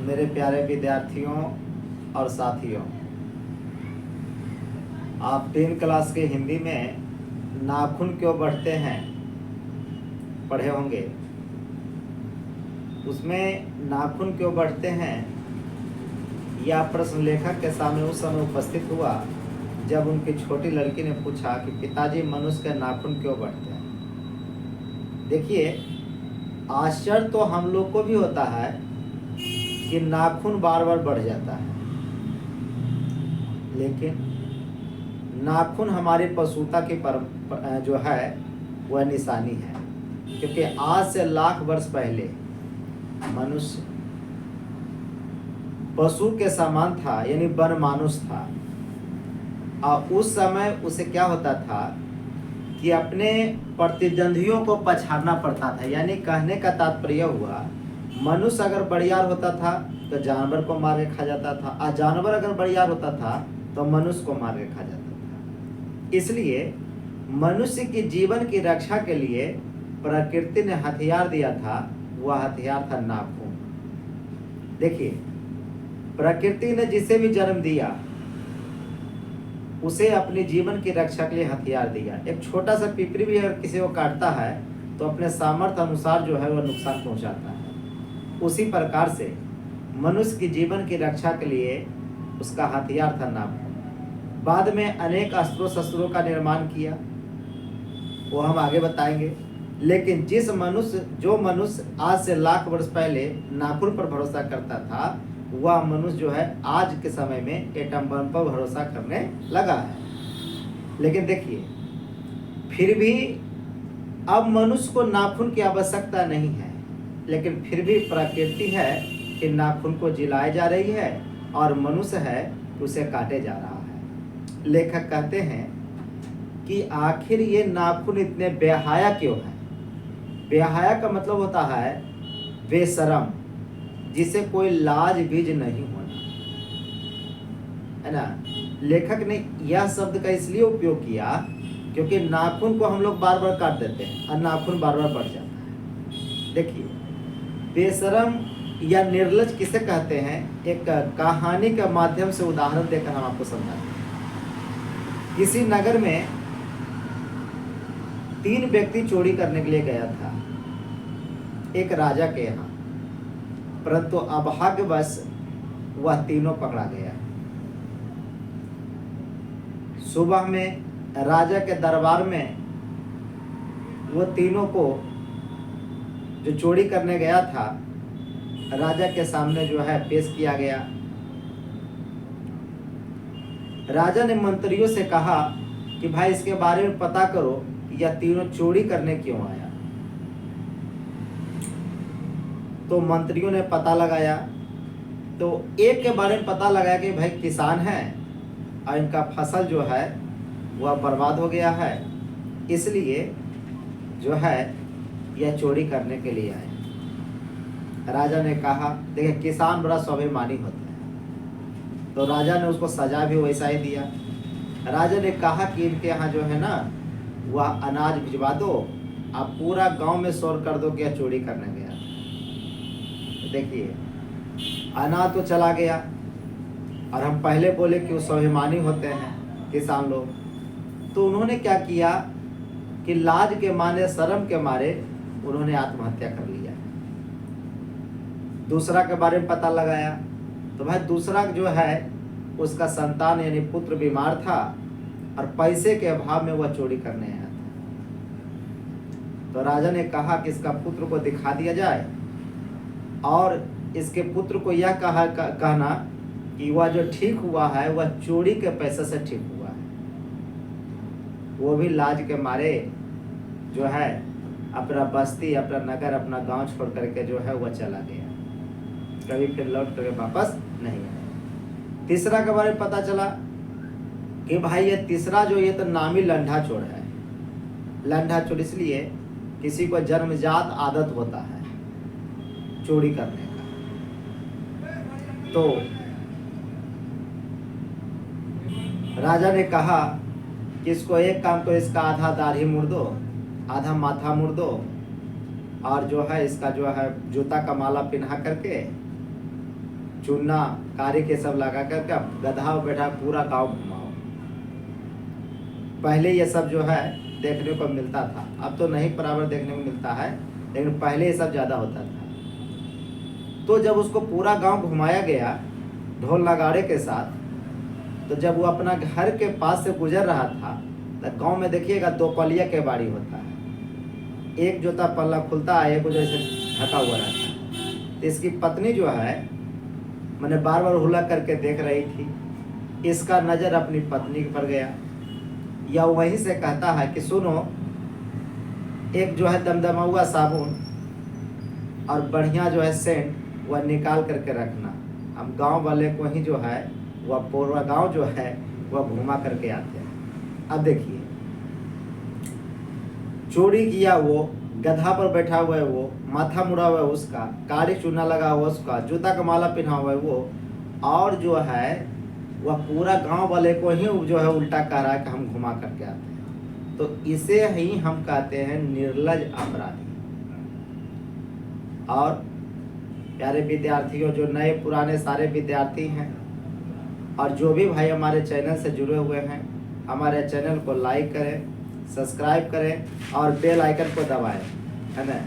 मेरे प्यारे विद्यार्थियों और साथियों, आप 10 क्लास के हिंदी में नाखून क्यों बढ़ते हैं पढ़े होंगे। उसमें नाखून क्यों बढ़ते हैं यह प्रश्न लेखक के सामने उस समय उपस्थित हुआ जब उनकी छोटी लड़की ने पूछा कि पिताजी, मनुष्य के नाखून क्यों बढ़ते हैं। देखिए, आश्चर्य तो हम लोग को भी होता है कि नाखून बार बार बढ़ जाता है, लेकिन नाखून हमारी पशुता की जो है वह निशानी है, क्योंकि आज से लाख वर्ष पहले मनुष्य पशु के समान था, यानी वन मानुष था। और उस समय उसे क्या होता था कि अपने प्रतिद्वंदियों को पछाड़ना पड़ता था। यानी कहने का तात्पर्य हुआ, मनुष्य अगर बड़ियार होता था तो जानवर को मार के खा जाता था, और जानवर अगर बड़ियार होता था तो मनुष्य को मार के खा जाता था। इसलिए मनुष्य की जीवन की रक्षा के लिए प्रकृति ने हथियार दिया था, वह हथियार था नाखून। देखिए, प्रकृति ने जिसे भी जन्म दिया उसे अपने जीवन की रक्षा के लिए हथियार दिया। एक छोटा सा पिपरी भी अगर किसी को काटता है तो अपने सामर्थ्य अनुसार जो है वह नुकसान पहुंचाता है। उसी प्रकार से मनुष्य की जीवन की रक्षा के लिए उसका हथियार था नाखून। बाद में अनेक अस्त्रों शस्त्रों का निर्माण किया, वो हम आगे बताएंगे। लेकिन जो मनुष्य आज से लाख वर्ष पहले नाखून पर भरोसा करता था, वह मनुष्य जो है आज के समय में एटम बम पर भरोसा करने लगा है। लेकिन देखिए, फिर भी अब मनुष्य को नाखून की आवश्यकता नहीं है, लेकिन फिर भी प्रकृति है कि नाखून को जिलाए जा रही है और मनुष्य है कि उसे काटे जा रहा है। लेखक कहते हैं कि आखिर ये नाखून इतने बेहया क्यों है। बेहया का मतलब होता है बेशरम, जिसे कोई लाज बीज नहीं होना, है ना। लेखक ने यह शब्द का इसलिए उपयोग किया क्योंकि नाखून को हम लोग बार बार काट देते हैं और नाखून बार बार बढ़ जाता है। देखिए, बेशरम या निर्लज किसे कहते हैं, एक कहानी के माध्यम से उदाहरण देकर हम आपको समझाते हैं। किसी नगर में 3 व्यक्ति चोरी करने के लिए गया था एक राजा के यहाँ, परंतु अभाग्यवश वह तीनों पकड़ा गया। सुबह में राजा के दरबार में वो तीनों को जो चोरी करने गया था राजा के सामने जो है पेश किया गया। राजा ने मंत्रियों से कहा कि भाई, इसके बारे में पता करो कि यह तीनों चोरी करने क्यों आया। तो मंत्रियों ने पता लगाया, तो एक के बारे में पता लगाया कि भाई किसान है और इनका फसल जो है वह बर्बाद हो गया है, इसलिए जो है यह चोरी करने के लिए आए। राजा ने कहा, देखिए किसान बड़ा स्वाभिमानी होता है, तो राजा ने उसको सजा भी वैसा ही दिया। राजा ने कहा कि इनके यहाँ जो है ना वह अनाज भिजवा दो, आप पूरा गांव में शोर कर दो कि यह चोरी करने गया। देखिए, अनाज तो चला गया, और हम पहले बोले कि वो स्वाभिमानी होते हैं किसान लोग, तो उन्होंने क्या किया कि लाज के मारे, शर्म के मारे उन्होंने आत्महत्या कर लिया। दूसरा के बारे में पता लगाया, तो भाई दूसरा जो है उसका संतान यानी पुत्र बीमार था और पैसे के अभाव में वह चोरी करने आया था। तो राजा ने कहा कि इसका पुत्र को दिखा दिया जाए और इसके पुत्र को यह कहना कि वह जो ठीक हुआ है वह चोरी के पैसे से ठीक हुआ है। वो भी लाज के मारे जो है अपना बस्ती, अपना नगर, अपना गांव छोड़ करके जो है वह चला गया, कभी फिर लौट करके वापस नहीं आया। तीसरा के बारे में पता चला कि भाई ये तीसरा जो, ये तो नामी लंढा चोर है। लंढा चोर इसलिए किसी को जन्मजात आदत होता है चोरी करने का। तो राजा ने कहा कि इसको एक काम करो, इसका आधा दाढ़ी मुड़ दो, आधा माथा मुड़ दो, और जो है इसका जो है जूता का माला पहना करके चूना कारी के सब लगा करके गधा बैठा पूरा गांव घुमाओ। पहले ये सब जो है देखने को मिलता था, अब तो नहीं बराबर देखने को मिलता है, लेकिन पहले ये सब ज़्यादा होता था। तो जब उसको पूरा गांव घुमाया गया ढोल नगाड़े के साथ, तो जब वो अपना घर के पास से गुजर रहा था, तो गांव में देखिएगा 2 पलिया के बाड़ी होता है, एक जोता पल्ला खुलता है, एक जैसे ढका हुआ रहता है। तो इसकी पत्नी जो है मैंने बार बार हुला करके देख रही थी, इसका नज़र अपनी पत्नी पर गया, या वहीं से कहता है कि सुनो, एक जो है दमदमा हुआ साबुन और बढ़िया जो है सेंट वह निकाल करके रखना, हम गांव वाले को ही जो है वह पूरा गांव जो है वह घुमा करके आते हैं। अब देखिए, चोरी किया वो, गधा पर बैठा हुआ है वो, माथा मुड़ा हुआ है उसका, कारी चूना लगा हुआ उसका, जूता का माला पहना हुआ है वो, और जो है वह पूरा गांव वाले को ही जो है उल्टा कह रहा है कि हम घुमा करके आते हैं। तो इसे ही हम कहते हैं निर्लज अपराधी। और प्यारे विद्यार्थियों, जो नए पुराने सारे विद्यार्थी हैं और जो भी भाई हमारे चैनल से जुड़े हुए हैं, हमारे चैनल को लाइक करें, सब्सक्राइब करें और बेल आइकन को दबाएं, है ना।